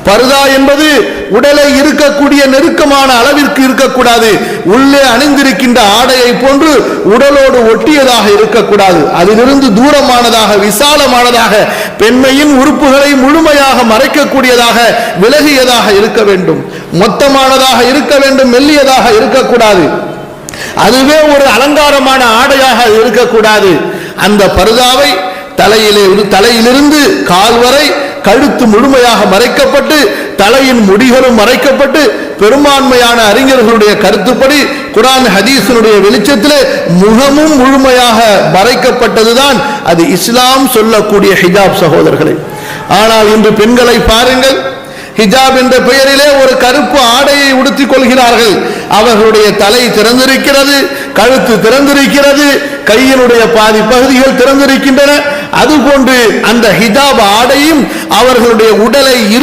பர்தா என்பது உடலை இருக்கக்கூடிய நெருக்கமான அளவிற்கு இருக்கக்கூடாது. உள்ளே அணிந்திருக்கின்ற ஆடையை போன்று உடலோடு ஒட்டியதாக இருக்கக்கூடாது. அதிலிருந்து தூரமானதாக, விசாலமானதாக, பெண்மையின் உறுப்புகளை முழுமையாக மறைக்கக்கூடியதாக, விலகியதாக இருக்க வேண்டும். மொத்தமானதாக இருக்க வேண்டும், மெல்லியதாக இருக்கக்கூடாது. அதுவே ஒரு அலங்காரமான ஆடையாக இருக்கக்கூடாது. அந்த பர்தாவை தலையிலிருந்து கால் வரை கழுத்து முழுமையாக மறைக்கப்பட்டு, தலையின் முடிகளும் மறைக்கப்பட்டு, பெரும்பான்மையான அறிஞர்களுடைய கருத்துப்படி குர்ஆன் ஹதீஸினுடைய வெளிச்சத்திலே முகமும் முழுமையாக மறைக்கப்பட்டதுதான் அது இஸ்லாம் சொல்லக்கூடிய ஹிஜாப் சகோதரர்களே. ஆனால் இன்று பெண்களை பாருங்கள், ஹிஜாப் என்ற பெயரிலே ஒரு கருப்பு ஆடையை உடுத்திக் கொள்கிறார்கள். அவர்களுடைய தலை திறந்திருக்கிறது, கழுத்து திறந்திருக்கிறது, கையினுடைய பாதி பகுதிகள் திறந்திருக்கின்றன. அதுபோன்று அந்த ஹிஜாப் ஆடையும் அவர்களுடைய உடலை